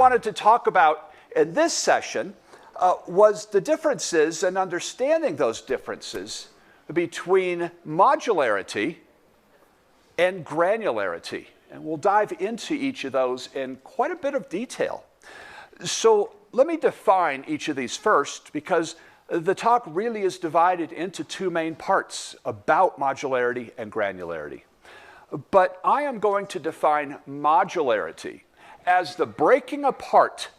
wanted to talk about in this session was the differences and understanding those differences between modularity and granularity. And we'll dive into each of those in quite a bit of detail. So let me define each of these first, because the talk really is divided into two main parts about modularity and granularity. But I am going to define modularity as the breaking apart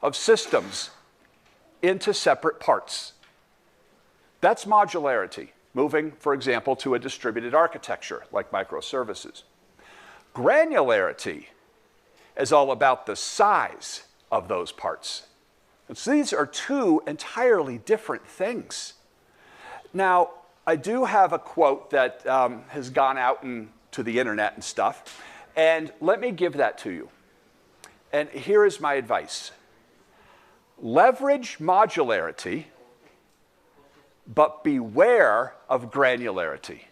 of systems into separate parts. That's modularity, moving, for example, to a distributed architecture like microservices. Granularity is all about the size of those parts. And so these are two entirely different things. Now, I do have a quote that has gone out to the internet and stuff, and let me give that to you. And here is my advice. Leverage modularity, but beware of granularity.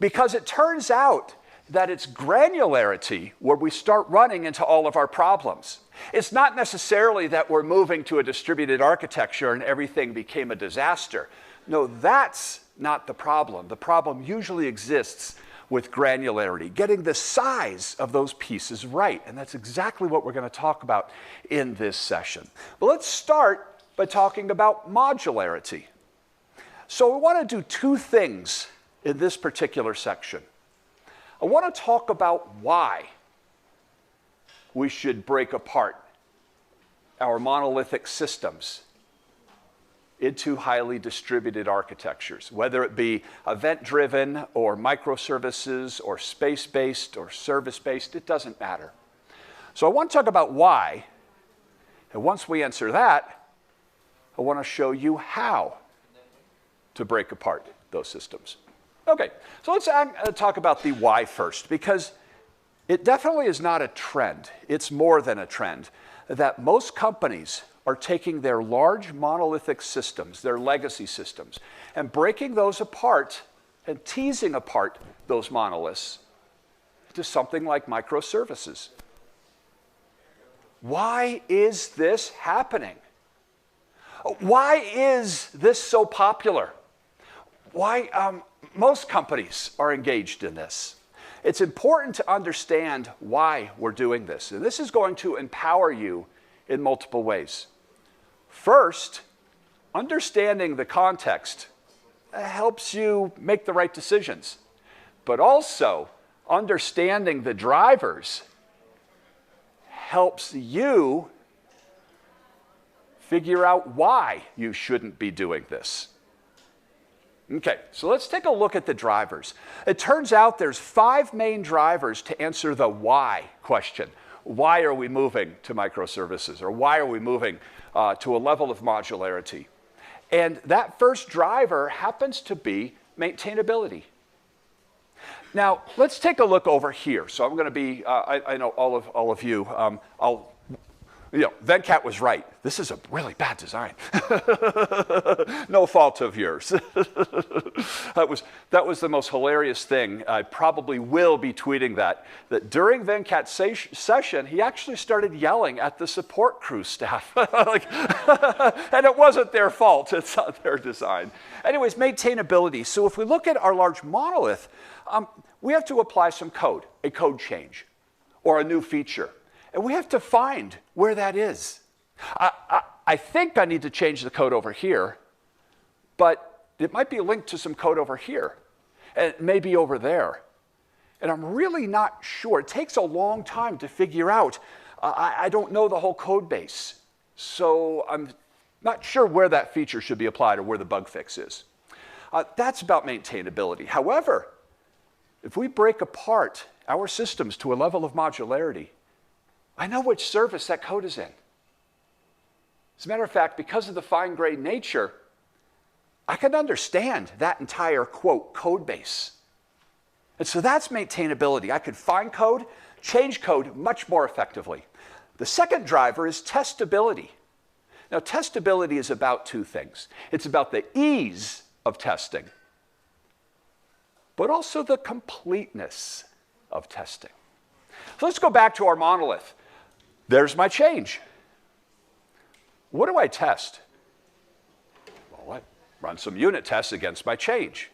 Because it turns out that it's granularity where we start running into all of our problems. It's not necessarily that we're moving to a distributed architecture and everything became a disaster. No, that's not the problem. The problem usually exists with granularity, getting the size of those pieces right. And that's exactly what we're going to talk about in this session. But let's start by talking about modularity. So we want to do two things in this particular section. I want to talk about why we should break apart our monolithic systems into highly distributed architectures, whether it be event-driven or microservices or space-based or service-based, it doesn't matter. So I want to talk about why, and once we answer that, I want to show you how to break apart those systems. Okay, so let's talk about the why first, because it definitely is not a trend. It's more than a trend, that most companies are taking their large monolithic systems, their legacy systems, and breaking those apart and teasing apart those monoliths to something like microservices. Why is this happening? Why is this so popular? Why most companies are engaged in this? It's important to understand why we're doing this. And this is going to empower you in multiple ways. First, understanding the context helps you make the right decisions. But also, understanding the drivers helps you figure out why you shouldn't be doing this. Okay, so let's take a look at the drivers. It turns out there's 5 main drivers to answer the why question. Why are we moving to microservices? Or why are we moving to a level of modularity? And that first driver happens to be maintainability. Now, let's take a look over here. So I'm going to be, I know all of you, Venkat was right. This is a really bad design. No fault of yours. That was the most hilarious thing. I probably will be tweeting that during Venkat's session, he actually started yelling at the support crew staff. And it wasn't their fault. It's not their design. Anyways, maintainability. So if we look at our large monolith, we have to apply some code, a code change, or a new feature. And we have to find where that is. I think I need to change the code over here, but it might be linked to some code over here, and maybe over there. And I'm really not sure. It takes a long time to figure out. I don't know the whole code base, so I'm not sure where that feature should be applied or where the bug fix is. That's about maintainability. However, if we break apart our systems to a level of modularity, I know which service that code is in. As a matter of fact, because of the fine-grained nature, I can understand that entire, quote, code base. And so that's maintainability. I could find code, change code much more effectively. The second driver is testability. Now, testability is about 2 things. It's about the ease of testing, but also the completeness of testing. So let's go back to our monolith. There's my change. What do I test? Well, I run some unit tests against my change.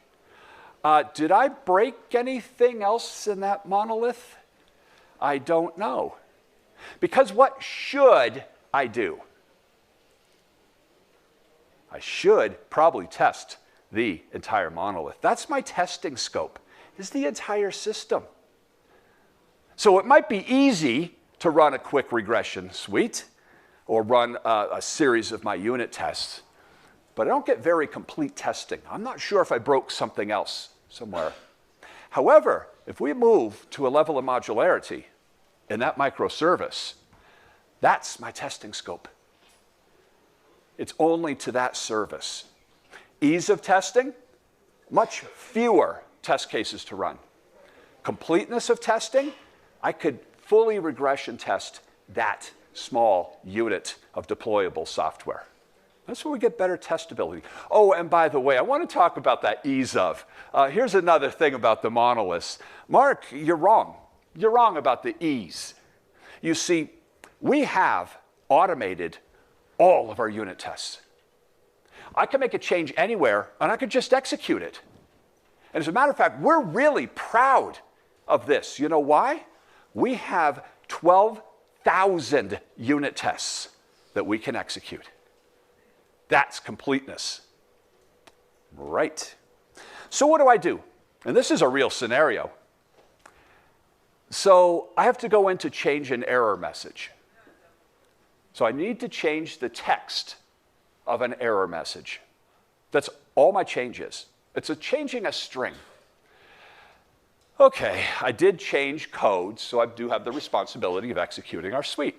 Did I break anything else in that monolith? I don't know. Because what should I do? I should probably test the entire monolith. That's my testing scope, is the entire system. So it might be easy to run a quick regression suite or run a series of my unit tests, but I don't get very complete testing. I'm not sure if I broke something else somewhere. However, if we move to a level of modularity in that microservice, that's my testing scope. It's only to that service. Ease of testing, much fewer test cases to run. Completeness of testing, I could fully regression test that small unit of deployable software. That's where we get better testability. Oh, and by the way, I want to talk about that ease of. Here's another thing about the monoliths. Mark, you're wrong. You're wrong about the ease. You see, we have automated all of our unit tests. I can make a change anywhere, and I could just execute it. And as a matter of fact, we're really proud of this. You know why? We have 12,000 unit tests that we can execute. That's completeness. Right. So what do I do? And this is a real scenario. So I have to go in to change an error message. So I need to change the text of an error message. That's all my change is. It's changing a string. Okay, I did change code, so I do have the responsibility of executing our suite.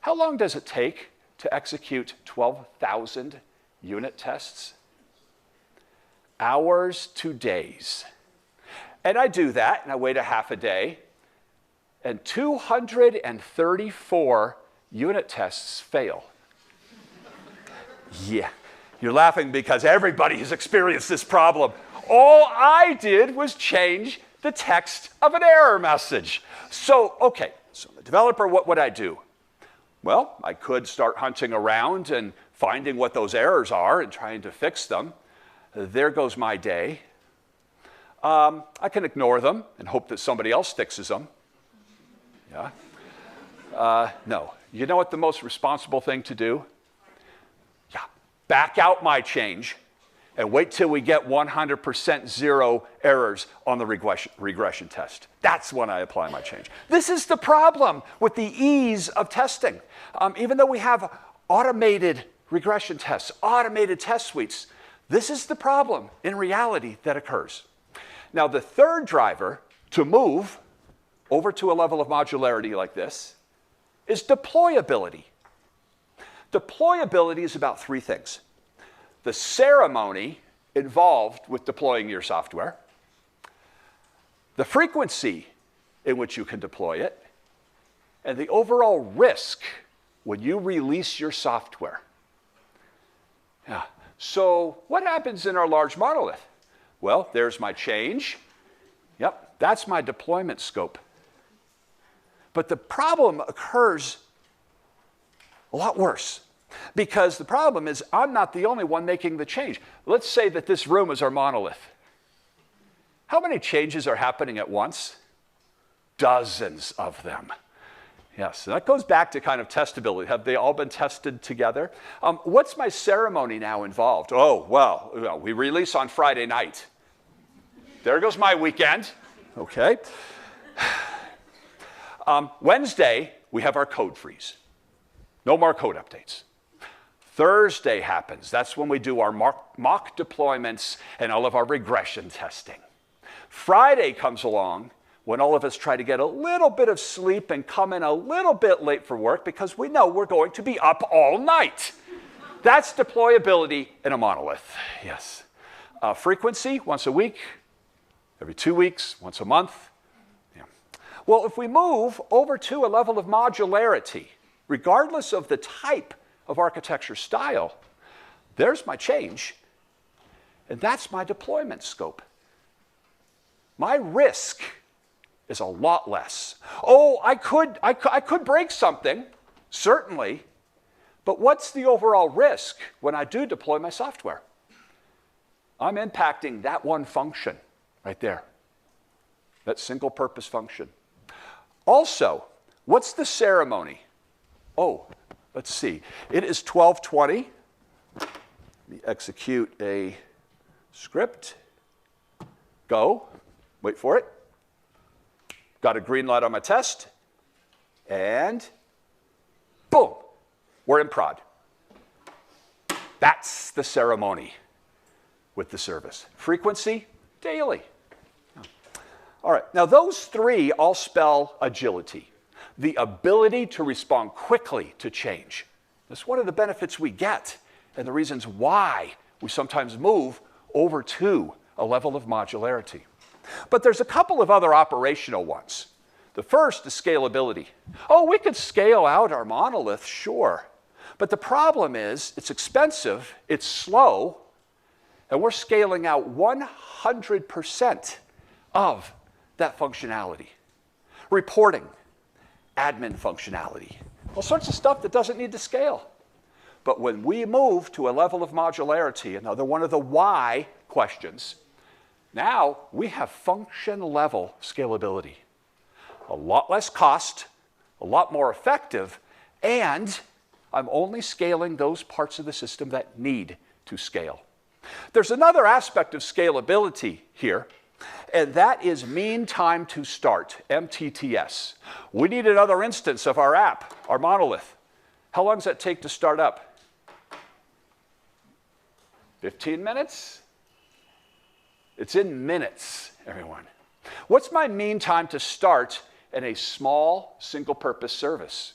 How long does it take to execute 12,000 unit tests? Hours to days. And I do that, and I wait a half a day, and 234 unit tests fail. Yeah, you're laughing because everybody has experienced this problem. All I did was change the text of an error message. So, okay, so the developer, what would I do? Well, I could start hunting around and finding what those errors are and trying to fix them. There goes my day. I can ignore them and hope that somebody else fixes them. Yeah. No. You know what the most responsible thing to do? Yeah. Back out my change and wait till we get 100% zero errors on the regression test. That's when I apply my change. This is the problem with the ease of testing. Even though we have automated regression tests, automated test suites, this is the problem in reality that occurs. Now, the third driver to move over to a level of modularity like this is deployability. Deployability is about three things: the ceremony involved with deploying your software, the frequency in which you can deploy it, and the overall risk when you release your software. Yeah. So what happens in our large monolith? Well, there's my change. Yep, that's my deployment scope. But the problem occurs a lot worse, because the problem is I'm not the only one making the change. Let's say that this room is our monolith. How many changes are happening at once? Dozens of them. Yes, that goes back to kind of testability. Have they all been tested together? What's my ceremony now involved? Oh, well, we release on Friday night. There goes my weekend. Okay. Wednesday, we have our code freeze. No more code updates. Thursday happens. That's when we do our mock deployments and all of our regression testing. Friday comes along when all of us try to get a little bit of sleep and come in a little bit late for work because we know we're going to be up all night. That's deployability in a monolith, yes. Frequency, once a week, every 2 weeks, once a month. Yeah. Well, if we move over to a level of modularity, regardless of the type of architecture style, there's my change, and that's my deployment scope. My risk is a lot less. Oh, I could break something, certainly, but what's the overall risk when I do deploy my software? I'm impacting that one function right there, that single purpose function. Also, what's the ceremony? Oh, let's see. It is 12:20. Let me execute a script. Go. Wait for it. Got a green light on my test. And boom, we're in prod. That's the ceremony with the service. Frequency, daily. All right, now those three all spell agility, the ability to respond quickly to change. That's one of the benefits we get and the reasons why we sometimes move over to a level of modularity. But there's a couple of other operational ones. The first is scalability. Oh, we could scale out our monolith, sure. But the problem is it's expensive, it's slow, and we're scaling out 100% of that functionality. Reporting, admin functionality, all sorts of stuff that doesn't need to scale. But when we move to a level of modularity, another one of the why questions, now we have function level scalability. A lot less cost, a lot more effective, and I'm only scaling those parts of the system that need to scale. There's another aspect of scalability here, and that is mean time to start, MTTS. We need another instance of our app, our monolith. How long does that take to start up? 15 minutes? It's in minutes, everyone. What's my mean time to start in a small, single-purpose service?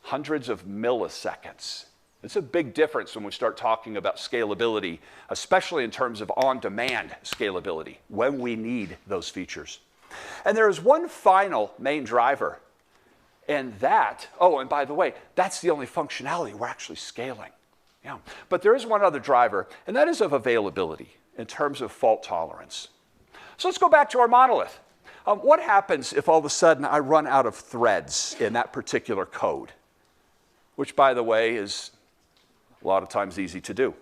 Hundreds of milliseconds. It's a big difference when we start talking about scalability, especially in terms of on-demand scalability, when we need those features. And there is one final main driver, and that, oh, and by the way, that's the only functionality we're actually scaling. Yeah. But there is one other driver, and that is of availability in terms of fault tolerance. So let's go back to our monolith. What happens if all of a sudden I run out of threads in that particular code? Which, by the way, is a lot of times easy to do.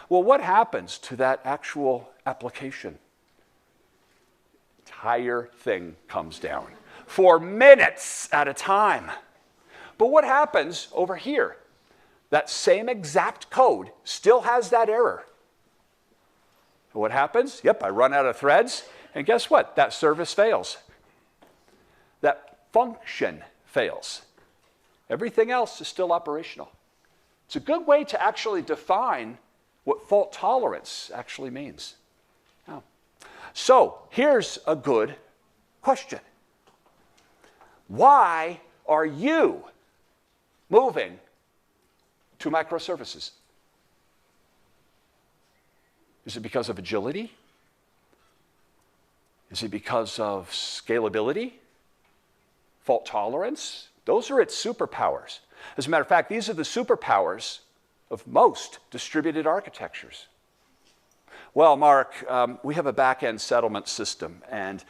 Well, what happens to that actual application? The entire thing comes down for minutes at a time. But what happens over here? That same exact code still has that error. What happens? Yep, I run out of threads, and guess what? That service fails. That function fails. Everything else is still operational. It's a good way to actually define what fault tolerance actually means. Now, so here's a good question. Why are you moving to microservices? Is it because of agility? Is it because of scalability? Fault tolerance? Those are its superpowers. As a matter of fact, these are the superpowers of most distributed architectures. Well, Mark, we have a back-end settlement system, and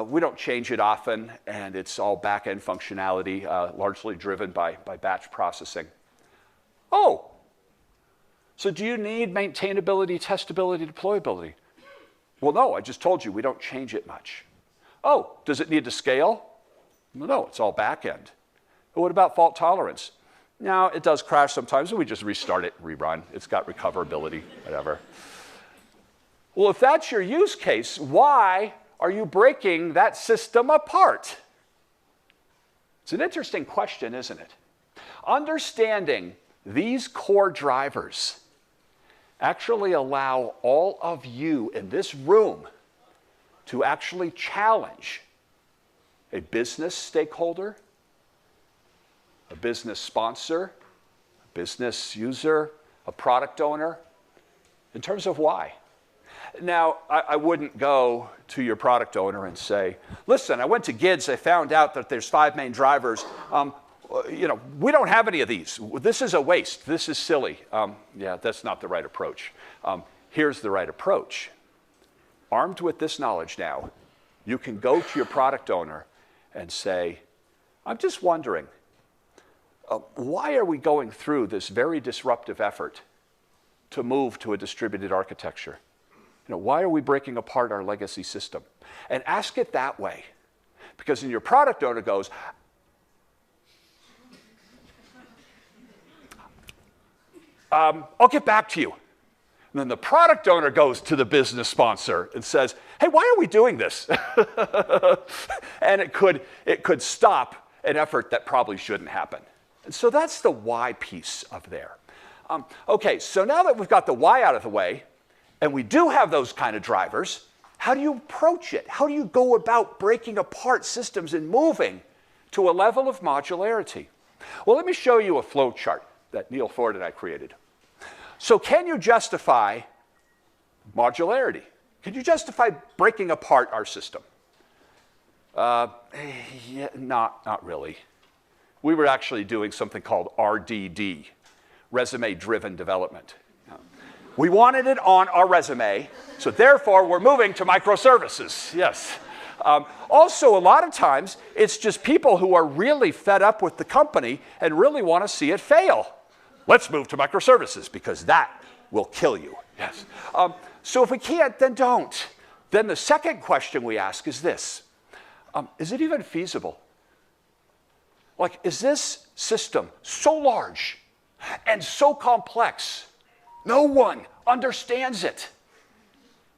we don't change it often, and it's all back-end functionality, largely driven by batch processing. Oh, so do you need maintainability, testability, deployability? Well, no, I just told you we don't change it much. Oh, does it need to scale? No, it's all back-end. But what about fault tolerance? Now, it does crash sometimes, and we just restart it, rerun. It's got recoverability, whatever. Well, if that's your use case, why are you breaking that system apart? It's an interesting question, isn't it? Understanding these core drivers actually allow all of you in this room to actually challenge a business stakeholder, a business sponsor, a business user, a product owner, in terms of why. Now, I wouldn't go to your product owner and say, listen, I went to GIDS, I found out that there's 5 main drivers. We don't have any of these. This is a waste. This is silly. Yeah, that's not the right approach. Here's the right approach. Armed with this knowledge now, you can go to your product owner and say, I'm just wondering, why are we going through this very disruptive effort to move to a distributed architecture? Why are we breaking apart our legacy system? And ask it that way. Because then your product owner goes, I'll get back to you. And then the product owner goes to the business sponsor and says, hey, why are we doing this? And it could stop an effort that probably shouldn't happen. And so that's the why piece of there. Okay, so now that we've got the why out of the way, and we do have those kind of drivers, how do you approach it? How do you go about breaking apart systems and moving to a level of modularity? Well, let me show you a flow chart that Neil Ford and I created. So can you justify modularity? Can you justify breaking apart our system? Yeah, not really. We were actually doing something called RDD, resume-driven development. We wanted it on our resume, so therefore we're moving to microservices, yes. Also, a lot of times, it's just people who are really fed up with the company and really want to see it fail. Let's move to microservices, because that will kill you, yes. So if we can't, then don't. Then the second question we ask is this. Is it even feasible? Like, is this system so large and so complex, no one understands it?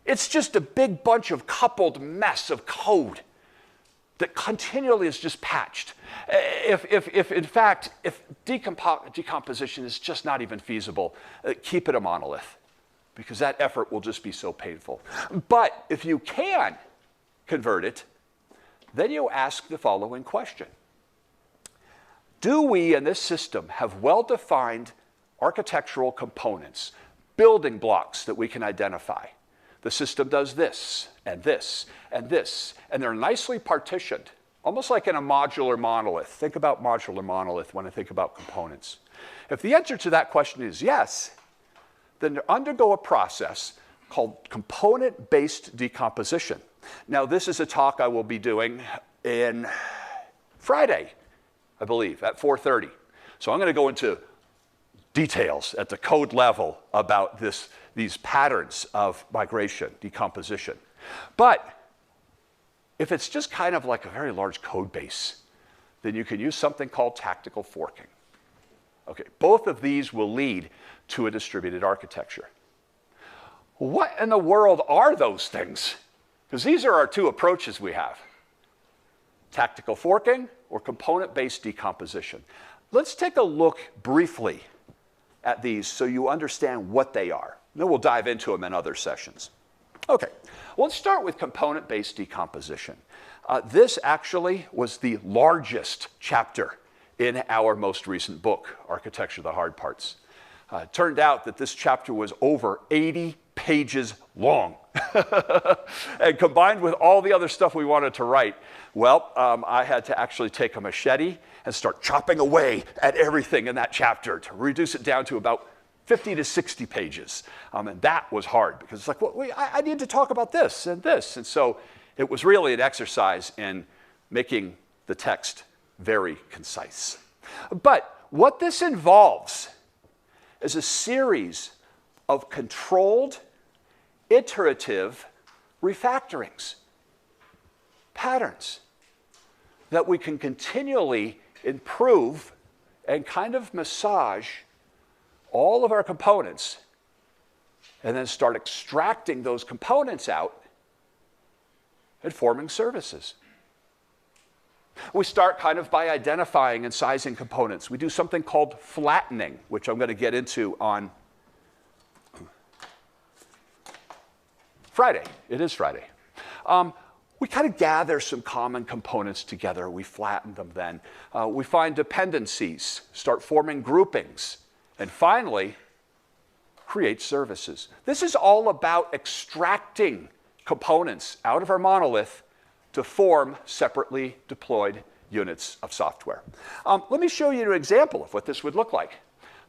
It's just a big bunch of coupled mess of code that continually is just patched. If in fact, if decomposition is just not even feasible, keep it a monolith, because that effort will just be so painful. But if you can convert it, then you ask the following question. Do we in this system have well-defined architectural components, building blocks that we can identify? The system does this, and this, and this, and they're nicely partitioned, almost like in a modular monolith. Think about modular monolith when I think about components. If the answer to that question is yes, then undergo a process called component-based decomposition. Now, this is a talk I will be doing in Friday, I believe, at 4:30. So I'm going to go into details at the code level about these patterns of migration, decomposition. But if it's just kind of like a very large code base, then you can use something called tactical forking. Okay, both of these will lead to a distributed architecture. What in the world are those things? Because these are our two approaches we have. Tactical forking or component-based decomposition. Let's take a look briefly at these so you understand what they are. Then we'll dive into them in other sessions. Okay, let's start with component-based decomposition. This actually was the largest chapter in our most recent book, Architecture, the Hard Parts. It turned out that this chapter was over 80 pages long. And combined with all the other stuff we wanted to write, well, I had to actually take a machete and start chopping away at everything in that chapter to reduce it down to about 50 to 60 pages. And that was hard because it's like, well, I need to talk about this and this. And so it was really an exercise in making the text very concise. But what this involves is a series of controlled, iterative refactorings, patterns that we can continually improve and kind of massage all of our components and then start extracting those components out and forming services. We start kind of by identifying and sizing components. We do something called flattening, which I'm going to get into on Friday. It is Friday. We kind of gather some common components together. We flatten them then. We find dependencies, start forming groupings, and finally, create services. This is all about extracting components out of our monolith to form separately deployed units of software. Let me show you an example of what this would look like.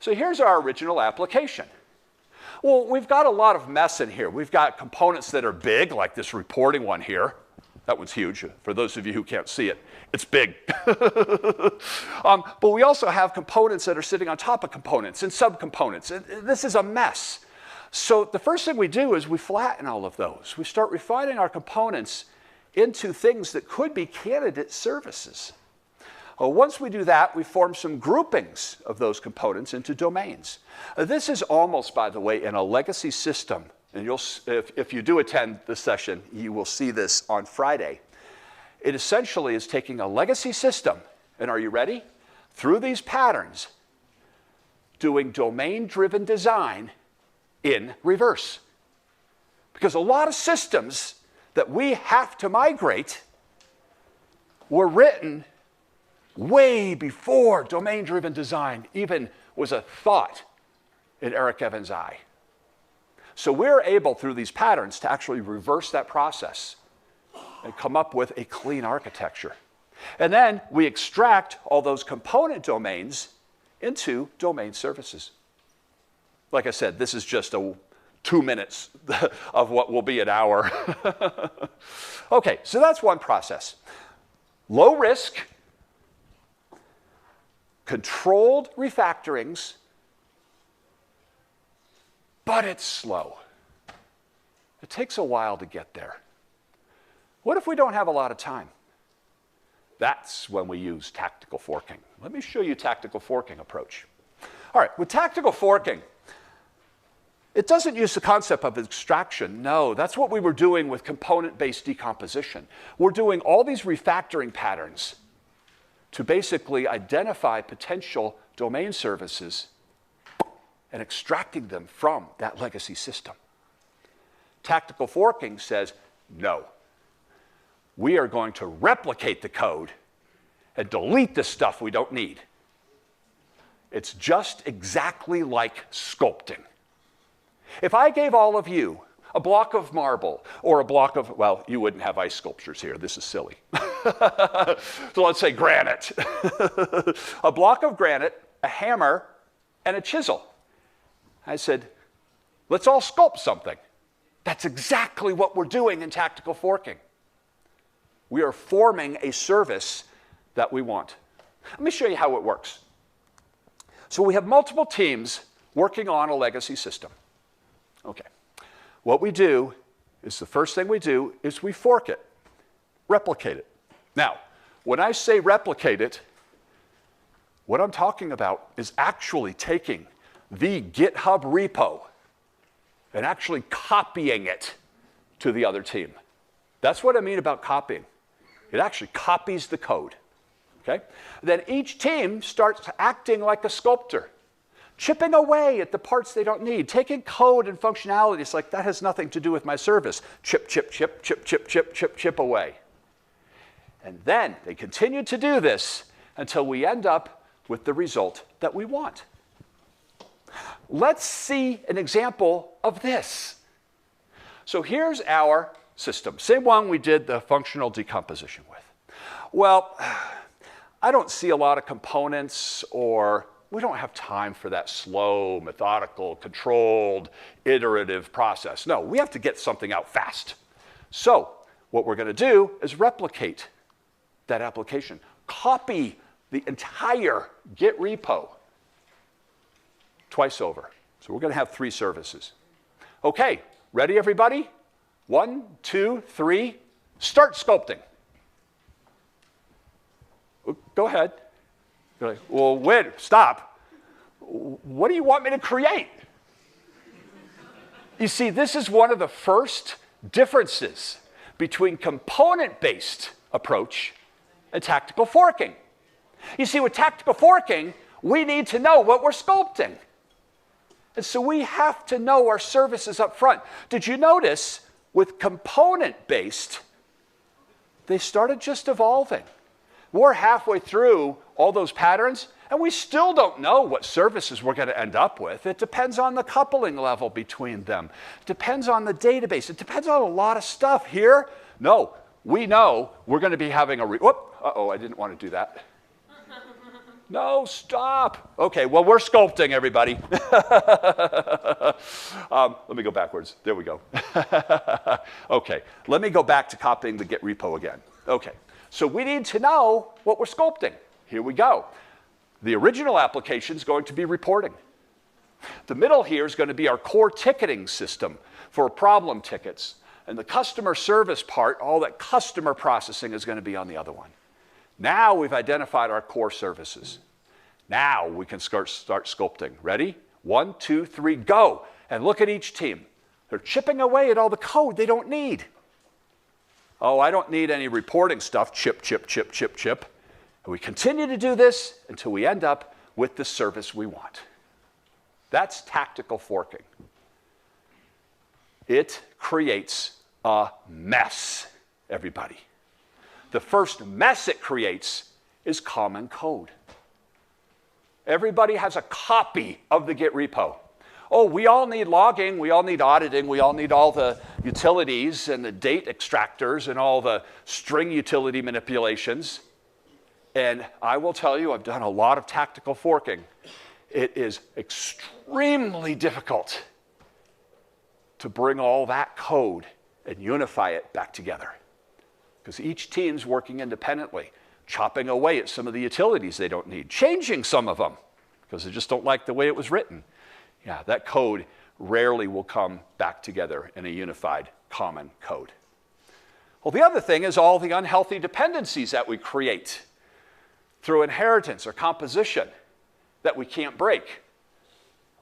So here's our original application. Well, we've got a lot of mess in here. We've got components that are big, like this reporting one here. That one's huge. For those of you who can't see it, it's big. But we also have components that are sitting on top of components and subcomponents. And this is a mess. So the first thing we do is we flatten all of those. We start refining our components into things that could be candidate services. Well, once we do that, we form some groupings of those components into domains. This is almost, by the way, in a legacy system. And if you do attend this session, you will see this on Friday. It essentially is taking a legacy system, and are you ready? Through these patterns, doing domain-driven design in reverse. Because a lot of systems that we have to migrate were written way before domain-driven design even was a thought in Eric Evans' eye. So we're able, through these patterns, to actually reverse that process and come up with a clean architecture. And then we extract all those component domains into domain services. Like I said, this is just 2 minutes of what will be an hour. Okay, so that's one process. Low risk, controlled refactorings, but it's slow. It takes a while to get there. What if we don't have a lot of time? That's when we use tactical forking. Let me show you tactical forking approach. All right, with tactical forking, it doesn't use the concept of extraction. No, that's what we were doing with component-based decomposition. We're doing all these refactoring patterns to basically identify potential domain services and extracting them from that legacy system. Tactical forking says, no. We are going to replicate the code and delete the stuff we don't need. It's just exactly like sculpting. If I gave all of you a block of marble or a block of, well, you wouldn't have ice sculptures here. This is silly. So let's say granite. A block of granite, a hammer, and a chisel. I said, let's all sculpt something. That's exactly what we're doing in tactical forking. We are forming a service that we want. Let me show you how it works. So we have multiple teams working on a legacy system. Okay. What we do is the first thing we do is we fork it, replicate it. Now, when I say replicate it, what I'm talking about is actually taking the GitHub repo and actually copying it to the other team. That's what I mean about copying. It actually copies the code. Okay? Then each team starts acting like a sculptor, chipping away at the parts they don't need, taking code and functionality. It's like, that has nothing to do with my service. Chip, chip, chip, chip, chip, chip, chip, chip away. And then they continue to do this until we end up with the result that we want. Let's see an example of this. So here's our system, same one we did the functional decomposition with. Well, I don't see a lot of components, or we don't have time for that slow, methodical, controlled, iterative process. No, we have to get something out fast. So what we're going to do is replicate that application, copy the entire Git repo twice over. So we're going to have 3 services. Okay, ready everybody? 1, 2, 3, start sculpting. Go ahead. You're like, well, wait, stop. What do you want me to create? You see, this is one of the first differences between component-based approach and tactical forking. You see, with tactical forking, we need to know what we're sculpting. And so we have to know our services up front. Did you notice with component-based, they started just evolving? We're halfway through all those patterns, and we still don't know what services we're going to end up with. It depends on the coupling level between them. It depends on the database. It depends on a lot of stuff. Here, no, we know we're going to be having a, uh-oh, I didn't want to do that. No, stop. Okay, well, we're sculpting, everybody. Let me go backwards. There we go. Okay, let me go back to copying the Git repo again. Okay, so we need to know what we're sculpting. Here we go. The original application is going to be reporting. The middle here is going to be our core ticketing system for problem tickets. And the customer service part, all that customer processing, is going to be on the other one. Now we've identified our core services. Now we can start sculpting. Ready? 1, 2, 3, go. And look at each team. They're chipping away at all the code they don't need. Oh, I don't need any reporting stuff. Chip, chip, chip, chip, chip. And we continue to do this until we end up with the service we want. That's tactical forking. It creates a mess, everybody. The first mess it creates is common code. Everybody has a copy of the Git repo. Oh, we all need logging, we all need auditing, we all need all the utilities and the date extractors and all the string utility manipulations. And I will tell you, I've done a lot of tactical forking. It is extremely difficult to bring all that code and unify it back together. Because each team's working independently, chopping away at some of the utilities they don't need, changing some of them because they just don't like the way it was written. Yeah, that code rarely will come back together in a unified common code. Well, the other thing is all the unhealthy dependencies that we create through inheritance or composition that we can't break.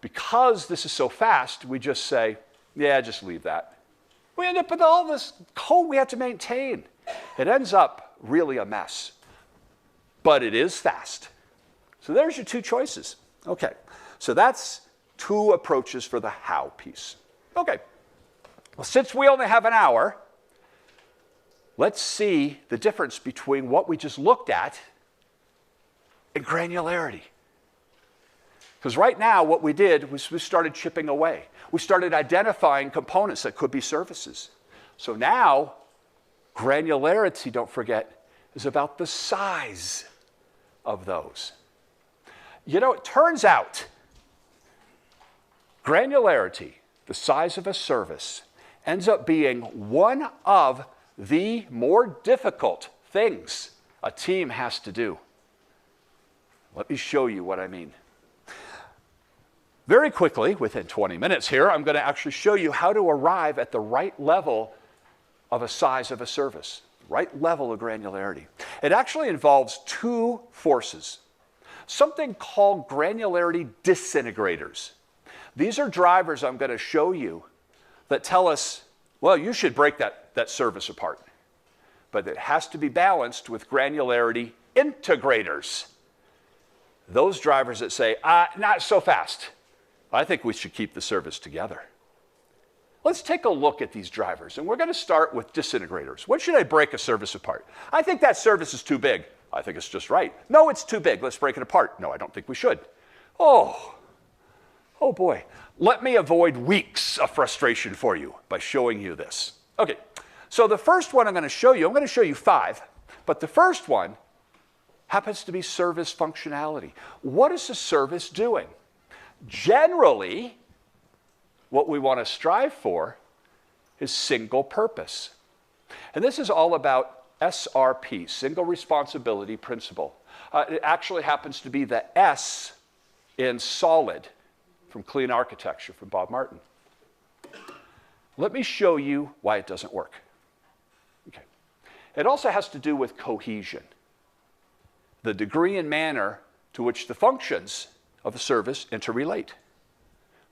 Because this is so fast, we just say, yeah, just leave that. We end up with all this code we have to maintain. It ends up really a mess. But it is fast. So there's your two choices. Okay, so that's two approaches for the how piece. Okay, well, since we only have an hour, let's see the difference between what we just looked at and granularity. Because right now, what we did was we started chipping away. We started identifying components that could be services. So now, granularity, don't forget, is about the size of those. You know, it turns out granularity, the size of a service, ends up being one of the more difficult things a team has to do. Let me show you what I mean. Very quickly, within 20 minutes here, I'm going to actually show you how to arrive at the right level of a size of a service, right level of granularity. It actually involves two forces, something called granularity disintegrators. These are drivers I'm going to show you that tell us, well, you should break that service apart. But it has to be balanced with granularity integrators. Those drivers that say, not so fast. I think we should keep the service together. Let's take a look at these drivers, and we're going to start with disintegrators. When should I break a service apart? I think that service is too big. I think it's just right. No, it's too big. Let's break it apart. No, I don't think we should. Oh boy. Let me avoid weeks of frustration for you by showing you this. Okay, so the first one I'm going to show you 5, but the first one happens to be service functionality. What is the service doing? Generally, what we want to strive for is single purpose. And this is all about SRP, single responsibility principle. It actually happens to be the S in solid from Clean Architecture from Bob Martin. Let me show you why it doesn't work. Okay. It also has to do with cohesion, the degree and manner to which the functions of a service interrelate.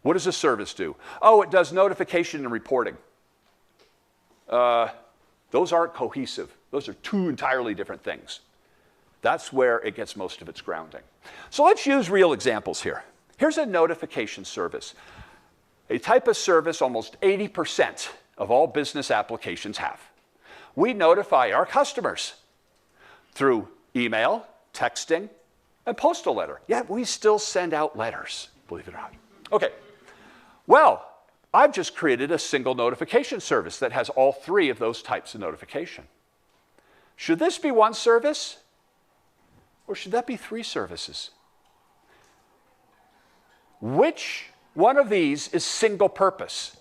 What does a service do? Oh, it does notification and reporting. Those aren't cohesive. Those are two entirely different things. That's where it gets most of its grounding. So let's use real examples here. Here's a notification service, a type of service almost 80% of all business applications have. We notify our customers through email, texting, and postal letter. Yet we still send out letters, believe it or not. Okay, well, I've just created a single notification service that has all three of those types of notification. Should this be one service? Or should that be 3 services? Which one of these is single purpose?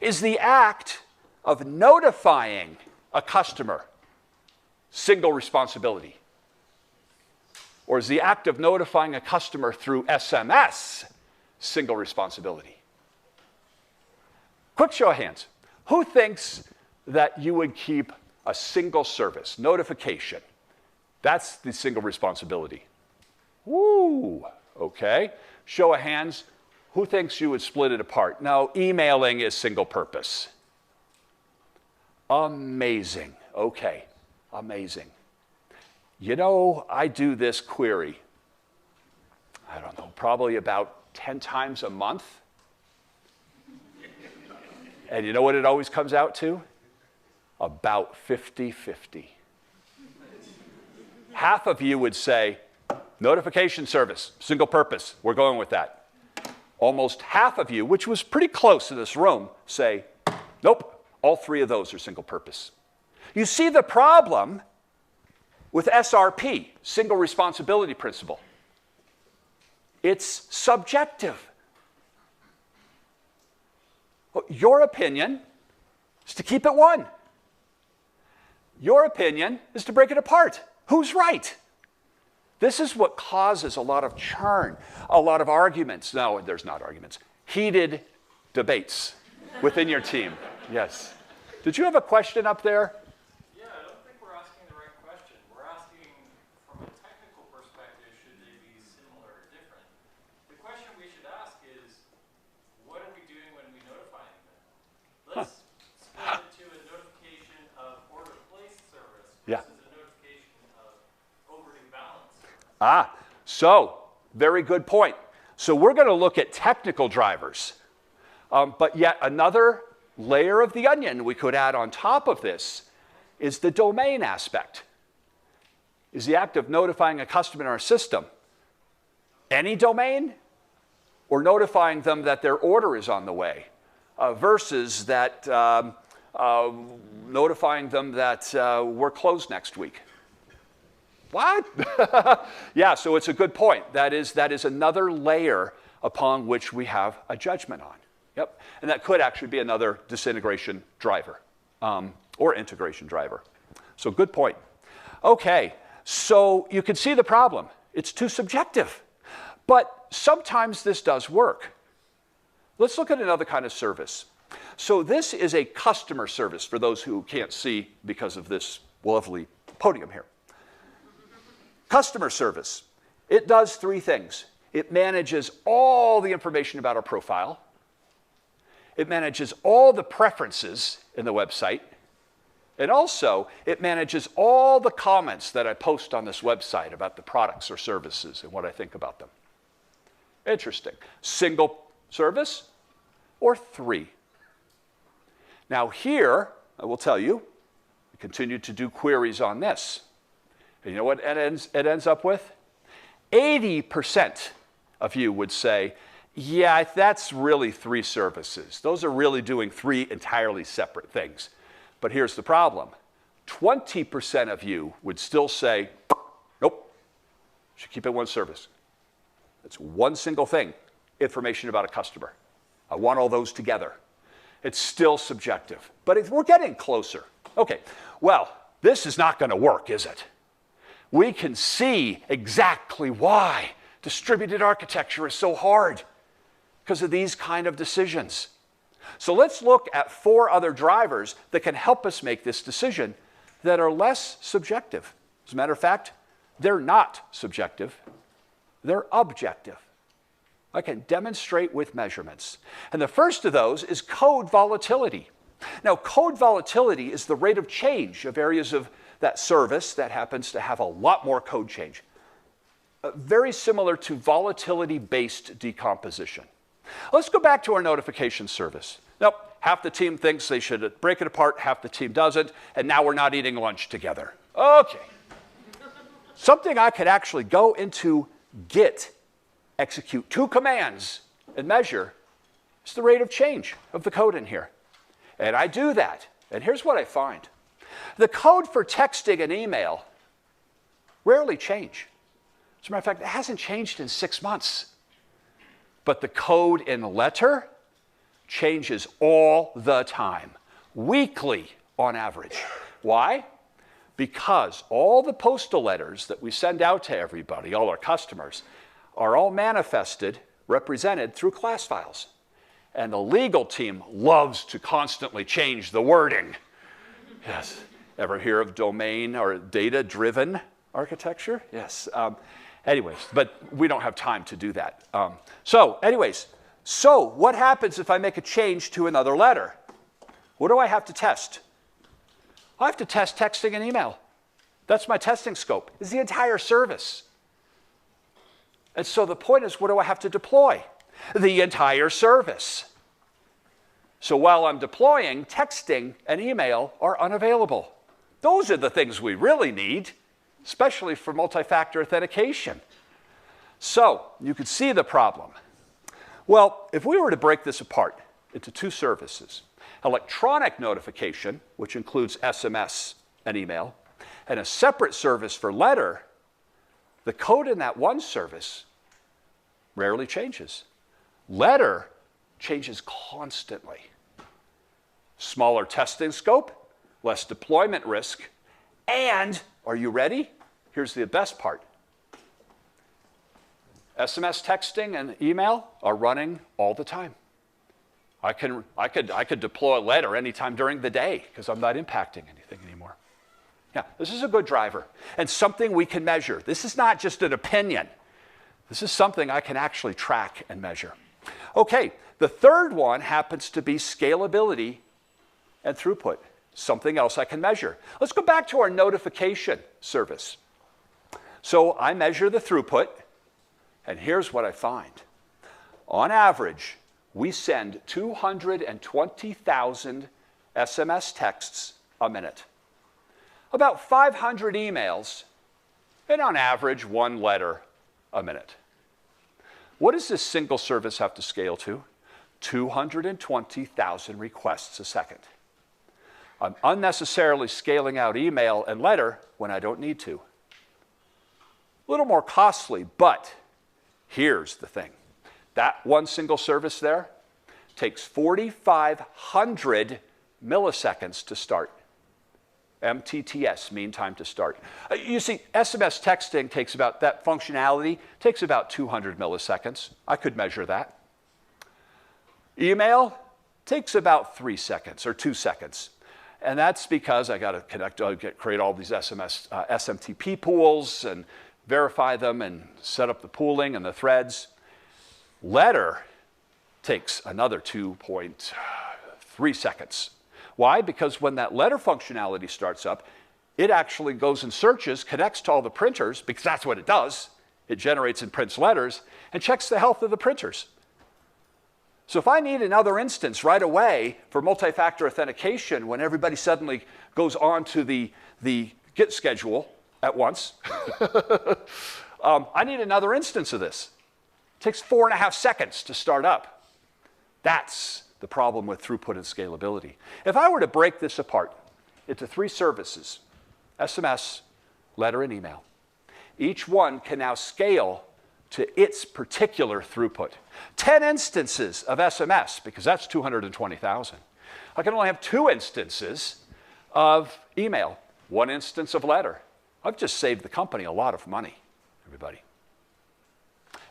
Is the act of notifying a customer single responsibility? Or is the act of notifying a customer through SMS single responsibility? Quick show of hands. Who thinks that you would keep a single service, notification? That's the single responsibility. Woo, okay. Show of hands. Who thinks you would split it apart? No, emailing is single purpose. Amazing. Okay, amazing. You know, I do this query, I don't know, probably about 10 times a month. And you know what it always comes out to? About 50-50. Half of you would say, notification service, single purpose, we're going with that. Almost half of you, which was pretty close in this room, say, nope, all 3 of those are single purpose. You see the problem with SRP, single responsibility principle. It's subjective. Your opinion is to keep it 1. Your opinion is to break it apart. Who's right? This is what causes a lot of churn, a lot of arguments. No, there's not arguments. Heated debates within your team. Yes. Did you have a question up there? Yeah, I don't think we're asking the right question. We're asking from a technical perspective, should they be similar or different? The question we should ask is, what are we doing when we notify them? Let's split it to a notification of order placed service versus a notification of overdue balance. So very good point. So we're going to look at technical drivers. But yet another layer of the onion we could add on top of this is the domain aspect. Is the act of notifying a customer in our system any domain, or notifying them that their order is on the way, versus that notifying them that we're closed next week? What? Yeah, so it's a good point. That is another layer upon which we have a judgment on. Yep, and that could actually be another disintegration driver or integration driver. So good point. Okay, so you can see the problem. It's too subjective, but sometimes this does work. Let's look at another kind of service. So this is a customer service for those who can't see because of this lovely podium here. Customer service. It does 3 things. It manages all the information about our profile. It manages all the preferences in the website. And also, it manages all the comments that I post on this website about the products or services and what I think about them. Interesting. Single service or 3? Now here, I will tell you, we continue to do queries on this. And you know what it ends up with? 80% of you would say, yeah, that's really 3 services. Those are really doing 3 entirely separate things. But here's the problem. 20% of you would still say, nope, should keep it 1 service. It's 1 single thing, information about a customer. I want all those together. It's still subjective, but we're getting closer. Okay, well, this is not going to work, is it? We can see exactly why distributed architecture is so hard, because of these kind of decisions. So let's look at 4 other drivers that can help us make this decision that are less subjective. As a matter of fact, they're not subjective, they're objective. I can demonstrate with measurements. And the first of those is code volatility. Now, code volatility is the rate of change of areas of that service that happens to have a lot more code change. Very similar to volatility-based decomposition. Let's go back to our notification service. Now, half the team thinks they should break it apart, half the team doesn't, and now we're not eating lunch together. Okay. Something I could actually go into Git, execute 2 commands, and measure is the rate of change of the code in here. And I do that, and here's what I find. The code for texting and email rarely change. As a matter of fact, it hasn't changed in 6 months. But the code in letter changes all the time, weekly on average. Why? Because all the postal letters that we send out to everybody, all our customers, are all manifested, represented through class files. And the legal team loves to constantly change the wording. Yes. Ever hear of domain or data-driven architecture? Yes. Anyways, but we don't have time to do that. So what happens if I make a change to another letter? What do I have to test? I have to test texting and email. That's my testing scope. It's the entire service. And so the point is, what do I have to deploy? The entire service. So while I'm deploying, texting and email are unavailable. Those are the things we really need, especially for multi-factor authentication. So you can see the problem. Well, if we were to break this apart into two services, electronic notification, which includes SMS and email, and a separate service for letter, the code in that one service rarely changes. Letter changes constantly. Smaller testing scope, less deployment risk, and, are you ready? Here's the best part. SMS texting and email are running all the time. I could deploy a letter anytime during the day because I'm not impacting anything anymore. Yeah, this is a good driver and something we can measure. This is not just an opinion. This is something I can actually track and measure. Okay, the third one happens to be scalability and throughput, something else I can measure. Let's go back to our notification service. So I measure the throughput, and here's what I find. On average, we send 220,000 SMS texts a minute, about 500 emails, and on average, 1 letter a minute. What does this single service have to scale to? 220,000 requests a second. I'm unnecessarily scaling out email and letter when I don't need to. A little more costly, but here's the thing. That one single service there takes 4,500 milliseconds to start. MTTS, mean time to start. You see, SMS texting takes about, that functionality takes about 200 milliseconds. I could measure that. Email takes about 3 seconds or 2 seconds. And that's because I got to connect, create all these SMS, SMTP pools and verify them and set up the pooling and the threads. Letter takes another 2.3 seconds. Why? Because when that letter functionality starts up, it actually goes and searches, connects to all the printers, because that's what it does. It generates and prints letters, and checks the health of the printers. So if I need another instance right away for multi-factor authentication when everybody suddenly goes on to the Git schedule at once, I need another instance of this. It takes 4.5 seconds to start up. That's the problem with throughput and scalability. If I were to break this apart into 3 services, SMS, letter, and email, each one can now scale to its particular throughput. 10 instances of SMS, because that's 220,000. I can only have 2 instances of email, 1 instance of letter. I've just saved the company a lot of money, everybody.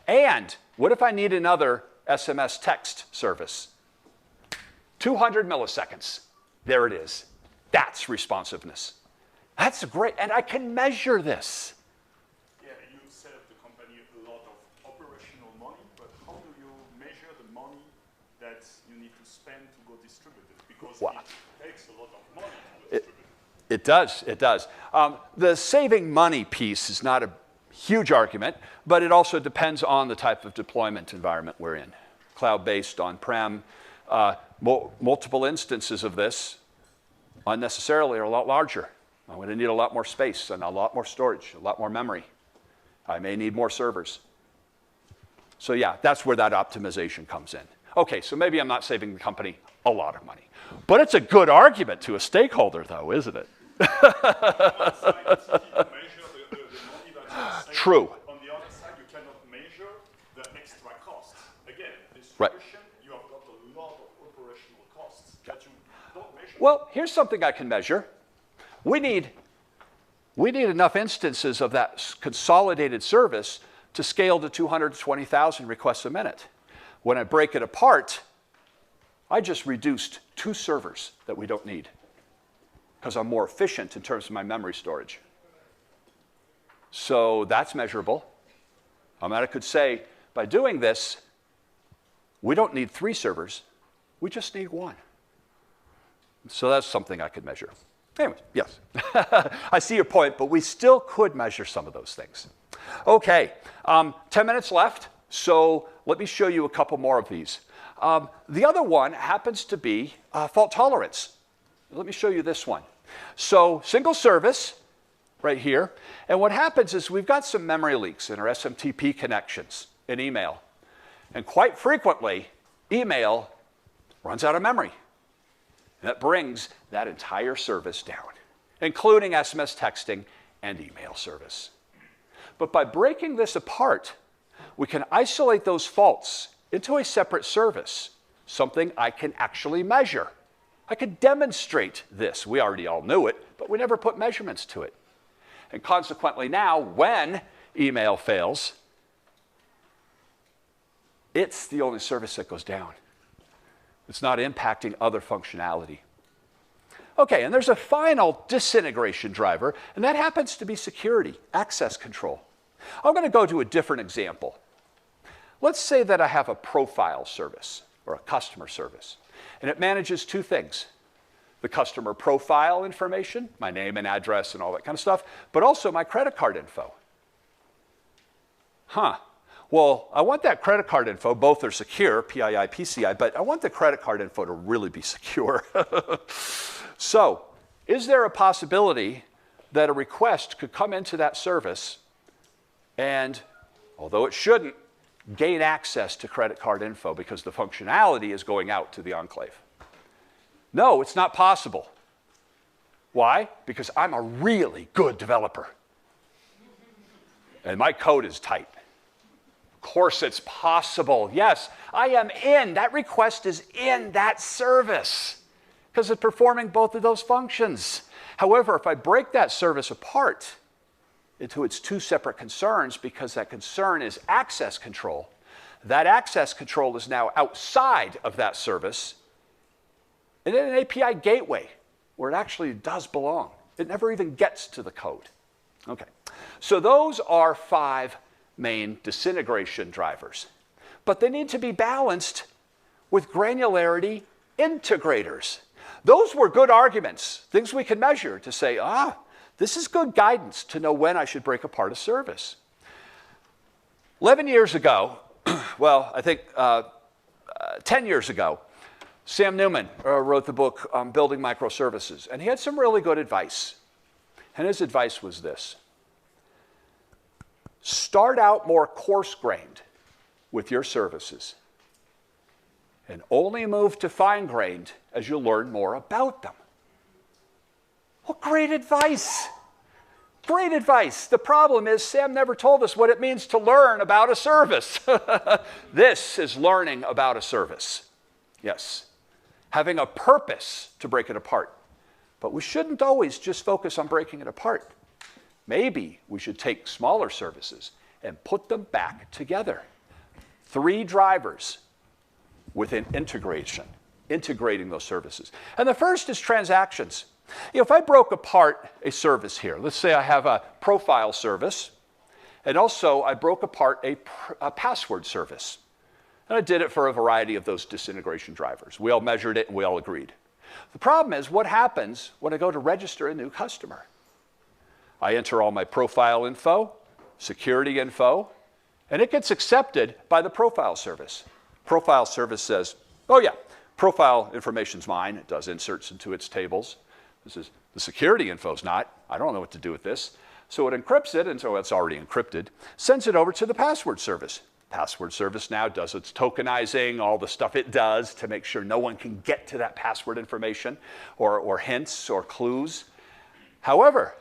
And what if I need another SMS text service? 200 milliseconds. There it is. That's responsiveness. That's great, and I can measure this. Yeah, you saved the company a lot of operational money, but how do you measure the money that you need to spend to go distribute it? Because Wow. it takes a lot of money to distribute it. It does, it does. The saving money piece is not a huge argument, but it also depends on the type of deployment environment we're in. Cloud-based, on-prem, multiple instances of this unnecessarily are a lot larger. I'm going to need a lot more space and a lot more storage, a lot more memory. I may need more servers. So yeah, that's where that optimization comes in. Okay, so maybe I'm not saving the company a lot of money. But it's a good argument to a stakeholder, though, isn't it? Also, it's easy to measure the money True. On the other side, you cannot measure the extra costs. Again, Right. distribution, you have got a lot of operational costs that you don't measure. Well, here's something I can measure. We need enough instances of that consolidated service to scale to 220,000 requests a minute. When I break it apart, I just reduced 2 servers that we don't need because I'm more efficient in terms of my memory storage. So that's measurable. I could say, by doing this, we don't need 3 servers. We just need 1. So that's something I could measure. Anyway, yes. I see your point, but we still could measure some of those things. Okay, 10 minutes left, so let me show you a couple more of these. The other one happens to be fault tolerance. Let me show you this one. So single service, right here, and what happens is we've got some memory leaks in our SMTP connections in email. And quite frequently, email runs out of memory. And that brings that entire service down, including SMS texting and email service. But by breaking this apart, we can isolate those faults into a separate service, something I can actually measure. I could demonstrate this. We already all knew it, but we never put measurements to it. And consequently now, when email fails, it's the only service that goes down. It's not impacting other functionality. Okay, and there's a final disintegration driver, and that happens to be security, access control. I'm going to go to a different example. Let's say that I have a profile service or a customer service, and it manages 2 things. The customer profile information, my name and address and all that kind of stuff, but also my credit card info. Well, I want that credit card info, both are secure, PII, PCI, but I want the credit card info to really be secure. So, is there a possibility that a request could come into that service and, although it shouldn't, gain access to credit card info because the functionality is going out to the enclave? No, it's not possible. Why? Because I'm a really good developer. And my code is tight. Of course it's possible. Yes, I am in. That request is in that service because it's performing both of those functions. However, if I break that service apart into its 2 separate concerns, because that concern is access control, that access control is now outside of that service and in an API gateway where it actually does belong. It never even gets to the code. Okay, so those are 5 main disintegration drivers. But they need to be balanced with granularity integrators. Those were good arguments, things we can measure to say, this is good guidance to know when I should break apart a service. 11 years ago, well, I think 10 years ago, Sam Newman wrote the book Building Microservices, and he had some really good advice. And his advice was this: start out more coarse-grained with your services and only move to fine-grained as you learn more about them. Well, great advice. Great advice. The problem is Sam never told us what it means to learn about a service. This is learning about a service. Yes. Having a purpose to break it apart. But we shouldn't always just focus on breaking it apart. Maybe we should take smaller services and put them back together. 3 drivers within integration, integrating those services. And the first is transactions. If I broke apart a service here, let's say I have a profile service, and also I broke apart a password service. And I did it for a variety of those disintegration drivers. We all measured it and we all agreed. The problem is, what happens when I go to register a new customer? I enter all my profile info, security info, and it gets accepted by the profile service. Profile service says, oh yeah, profile information's mine. It does inserts into its tables. This is the security info's not. I don't know what to do with this. So it encrypts it, and so it's already encrypted, sends it over to the password service. Password service now does its tokenizing, all the stuff it does to make sure no one can get to that password information or hints or clues. However,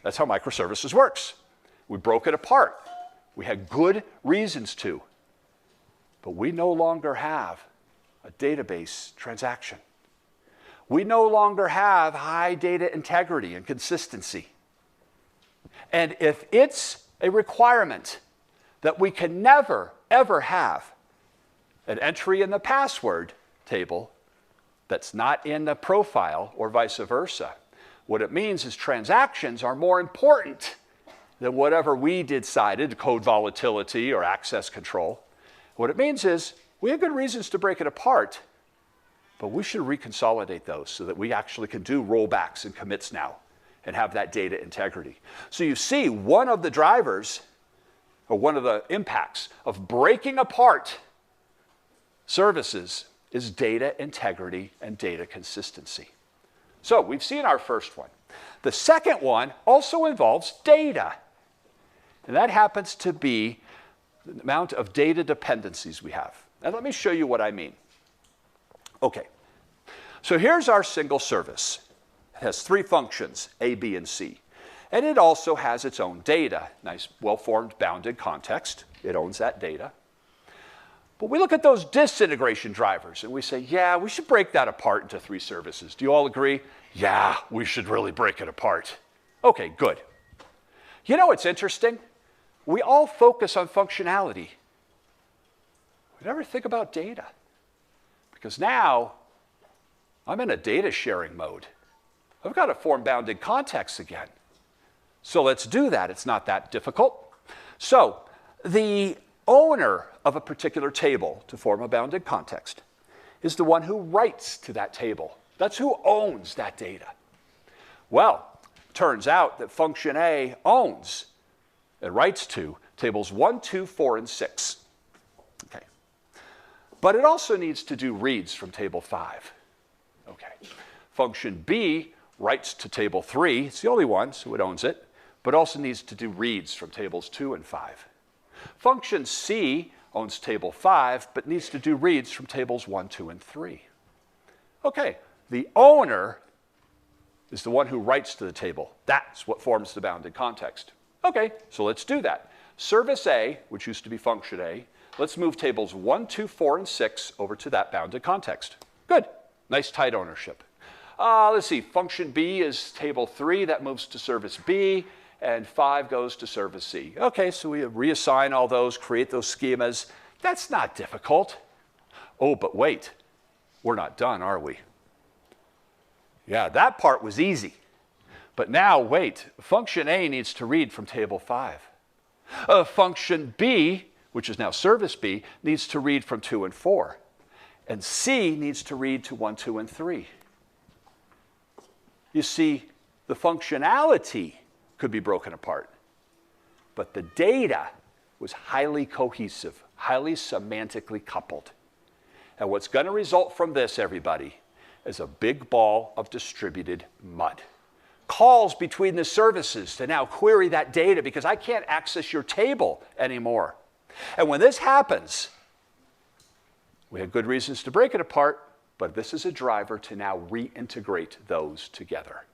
that's how microservices works. We broke it apart. We had good reasons to. But we no longer have a database transaction. We no longer have high data integrity and consistency. And if it's a requirement that we can never, ever have an entry in the password table that's not in the profile or vice versa, what it means is transactions are more important than whatever we decided, code volatility or access control. What it means is we have good reasons to break it apart, but we should reconsolidate those so that we actually can do rollbacks and commits now and have that data integrity. So you see, one of the drivers, or one of the impacts of breaking apart services is data integrity and data consistency. So we've seen our first one. The second one also involves data. And that happens to be the amount of data dependencies we have. And let me show you what I mean. Okay, so here's our single service. It has three functions, A, B, and C. And it also has its own data. Nice, well-formed, bounded context. It owns that data. But we look at those disintegration drivers and we say, yeah, we should break that apart into three services. Do you all agree? Yeah, we should really break it apart. Okay, good. You know what's interesting? We all focus on functionality. We never think about data. Because now I'm in a data sharing mode. I've got to form bounded context again. So let's do that. It's not that difficult. So the owner of a particular table to form a bounded context is the one who writes to that table. That's who owns that data. Well, turns out that function A owns and writes to tables 1, 2, 4, and 6. Okay. But it also needs to do reads from table 5. Okay. Function B writes to table 3. It's the only one, so it owns it, but also needs to do reads from tables 2 and 5. Function C owns table 5, but needs to do reads from tables 1, 2, and 3. Okay, the owner is the one who writes to the table. That's what forms the bounded context. Okay, so let's do that. Service A, which used to be function A, let's move tables 1, 2, 4, and 6 over to that bounded context. Good, nice tight ownership. Let's see, function B is table 3, that moves to service B, and 5 goes to service C. Okay, so we reassign all those, create those schemas. That's not difficult. Oh, but wait, we're not done, are we? Yeah, that part was easy. But now, wait, function A needs to read from table 5. Function B, which is now service B, needs to read from 2 and 4. And C needs to read to 1, 2, and 3. You see, the functionality could be broken apart, but the data was highly cohesive, highly semantically coupled. And what's going to result from this, everybody, is a big ball of distributed mud. Calls between the services to now query that data because I can't access your table anymore. And when this happens, we have good reasons to break it apart, but this is a driver to now reintegrate those together.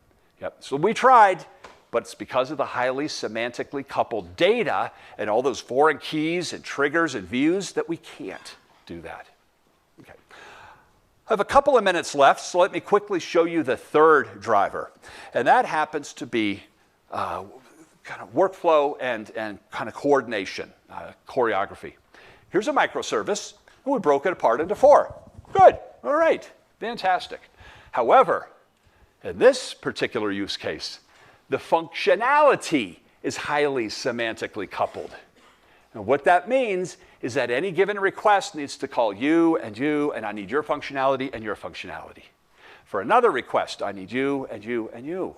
Yep. So we tried, but it's because of the highly semantically coupled data and all those foreign keys and triggers and views that we can't do that. Okay. I have a couple of minutes left, so let me quickly show you the third driver. And that happens to be kind of workflow and kind of coordination, choreography. Here's a microservice, and we broke it apart into 4. Good, all right, fantastic. However, in this particular use case, the functionality is highly semantically coupled. And what that means is that any given request needs to call you, and I need your functionality and your functionality. For another request, I need you, and you, and you.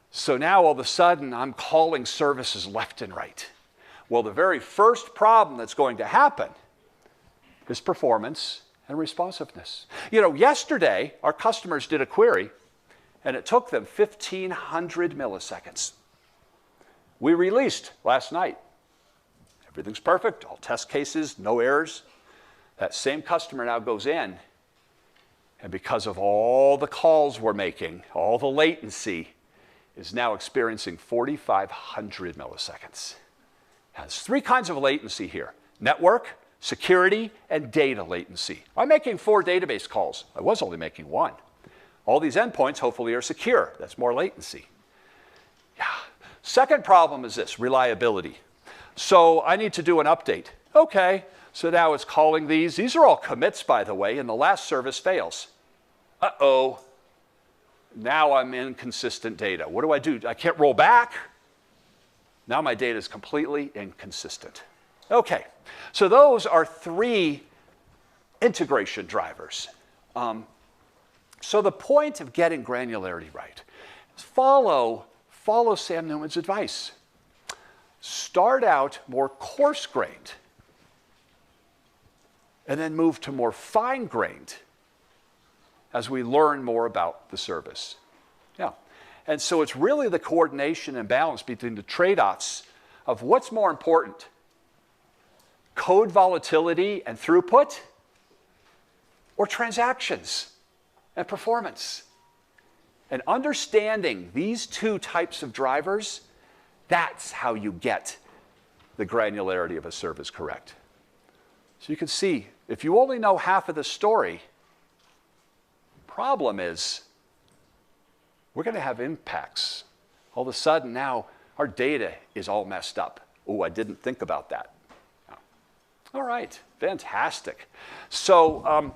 So now all of a sudden, I'm calling services left and right. Well, the very first problem that's going to happen is performance and responsiveness. You know, yesterday, our customers did a query, and it took them 1,500 milliseconds. We released last night. Everything's perfect, all test cases, no errors. That same customer now goes in, and because of all the calls we're making, all the latency, is now experiencing 4,500 milliseconds. Has three kinds of latency here: network, security, and data latency. I'm making 4 database calls. I was only making 1. All these endpoints hopefully are secure. That's more latency. Yeah. Second problem is this: reliability. So I need to do an update. Okay, so now it's calling these. These are all commits, by the way, and the last service fails. Uh-oh. Now I'm inconsistent data. What do? I can't roll back. Now my data is completely inconsistent. Okay, so those are 3 integration drivers. So the point of getting granularity right is follow Sam Newman's advice. Start out more coarse-grained, and then move to more fine-grained as we learn more about the service. Yeah. And so it's really the coordination and balance between the trade-offs of what's more important: code volatility and throughput, or transactions and performance. And understanding these 2 types of drivers, that's how you get the granularity of a service correct. So you can see, if you only know half of the story, problem is we're going to have impacts. All of a sudden now our data is all messed up. Oh, I didn't think about that. All right, fantastic. So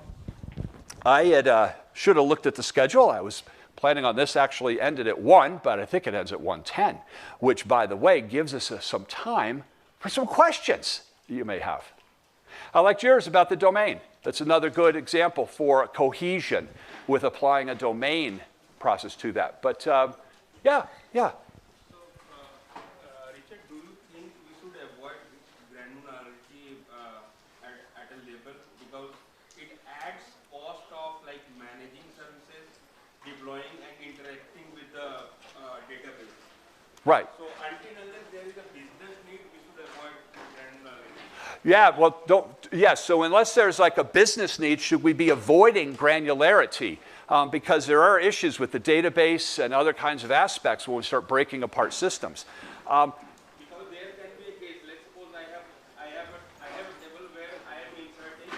I should have looked at the schedule. I was planning on this actually ended at 1, but I think it ends at 1:10, which, by the way, gives us some time for some questions you may have. I liked yours about the domain. That's another good example for cohesion with applying a domain process to that. But yeah. So, Richard, do you think we should avoid granularity at a level, because it adds cost of like managing services, deploying and interacting with the database? Right. So until unless there is a business need, we should avoid granularity. Yeah, well, so unless there's like a business need, should we be avoiding granularity? Because there are issues with the database and other kinds of aspects when we start breaking apart systems. Because there can be a case, let's suppose I have a table where I am inserting,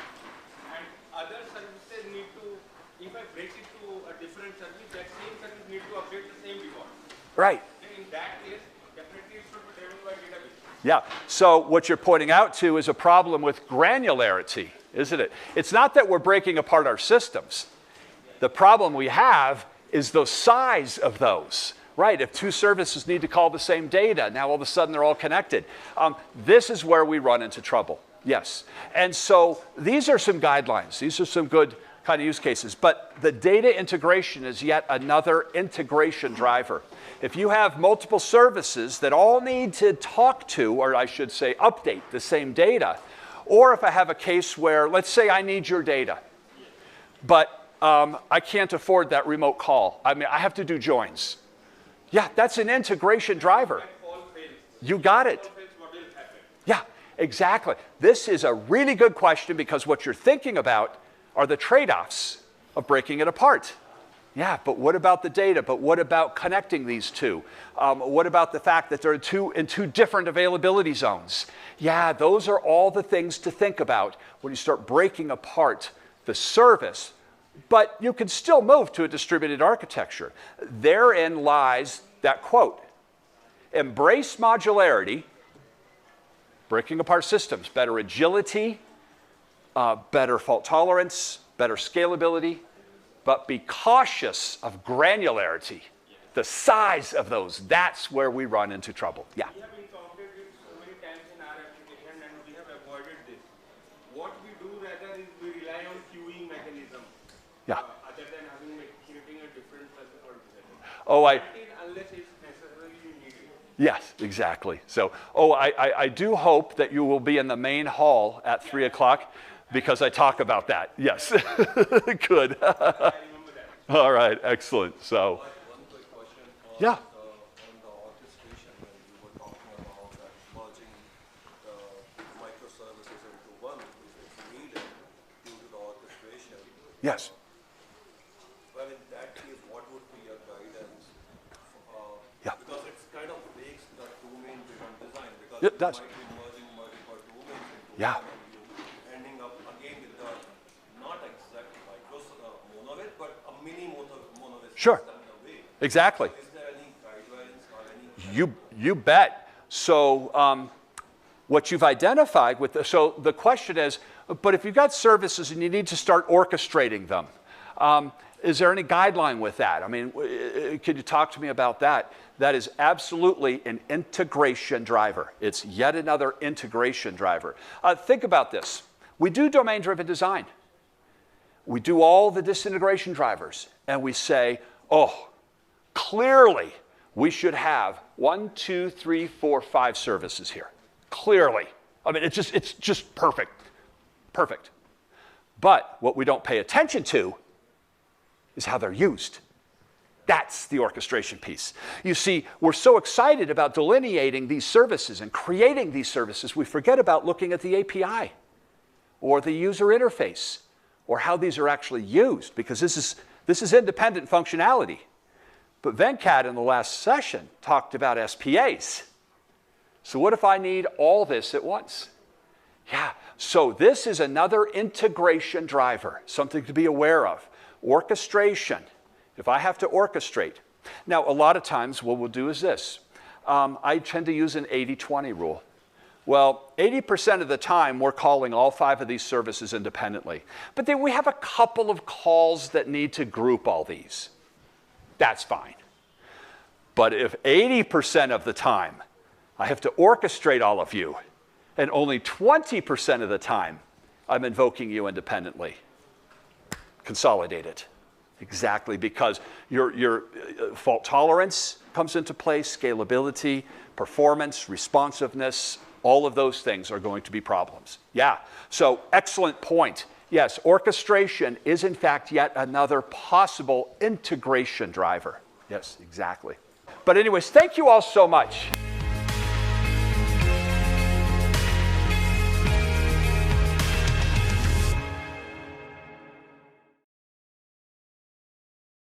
and other services need to, if I break it to a different service, that same service need to update the same record. Right. Then in that case, definitely it should be driven by database. Yeah, so what you're pointing out to is a problem with granularity, isn't it? It's not that we're breaking apart our systems. The problem we have is the size of those, right? If 2 services need to call the same data, now all of a sudden they're all connected. This is where we run into trouble, yes. And so these are some guidelines. These are some good kind of use cases. But the data integration is yet another integration driver. If you have multiple services that all need to talk to, or I should say update the same data, or if I have a case where, let's say I need your data, but I can't afford that remote call. I mean, I have to do joins. Yeah, that's an integration driver. You got it. Yeah, exactly. This is a really good question, because what you're thinking about are the trade-offs of breaking it apart. Yeah, but what about the data? But what about connecting these 2? What about the fact that they're in two different availability zones? Yeah, those are all the things to think about when you start breaking apart the service. But you can still move to a distributed architecture. Therein lies that quote: embrace modularity, breaking apart systems, better agility, better fault tolerance, better scalability, but be cautious of granularity. The size of those, that's where we run into trouble. Yeah. We have encountered it so many times in our application, and we have avoided this. What we do rather is we rely on queuing mechanism. Yeah. Other than creating a different service altogether. Oh, Unless it's necessarily needed. yes, exactly. So, I do hope that you will be in the main hall at 3 o'clock, because I talk about that. Yes. Good. I remember that. All right, excellent. So, One quick question yeah. on the orchestration, when you were talking about that merging the microservices into one if it's needed due to the orchestration. Yes. Well, in that case, what would be your guidance It does. might be merging multiple domains into Yeah. one, and you ending up again with the not exact monolith, but a mini monolith Sure. system in a way. Exactly. Is there any guidelines or any You bet. So what you've identified with so the question is, but if you've got services and you need to start orchestrating them, is there any guideline with that? I mean, could you talk to me about that? That is absolutely an integration driver. It's yet another integration driver. Think about this. We do domain-driven design. We do all the disintegration drivers, and we say, oh, clearly we should have 1, 2, 3, 4, 5 services here. Clearly. I mean, it's just perfect. Perfect. But what we don't pay attention to is how they're used. That's the orchestration piece. You see, we're so excited about delineating these services and creating these services, we forget about looking at the API or the user interface or how these are actually used, because this is independent functionality. But Venkat in the last session talked about SPAs. So what if I need all this at once? Yeah, so this is another integration driver, something to be aware of. Orchestration, if I have to orchestrate. Now, a lot of times what we'll do is this. I tend to use an 80-20 rule. Well, 80% of the time we're calling all 5 of these services independently. But then we have a couple of calls that need to group all these. That's fine. But if 80% of the time I have to orchestrate all of you, and only 20% of the time I'm invoking you independently, consolidate it. Exactly, because your fault tolerance comes into play, scalability, performance, responsiveness, all of those things are going to be problems. Yeah, so excellent point. Yes, orchestration is in fact yet another possible integration driver. Yes, exactly. But anyways, thank you all so much.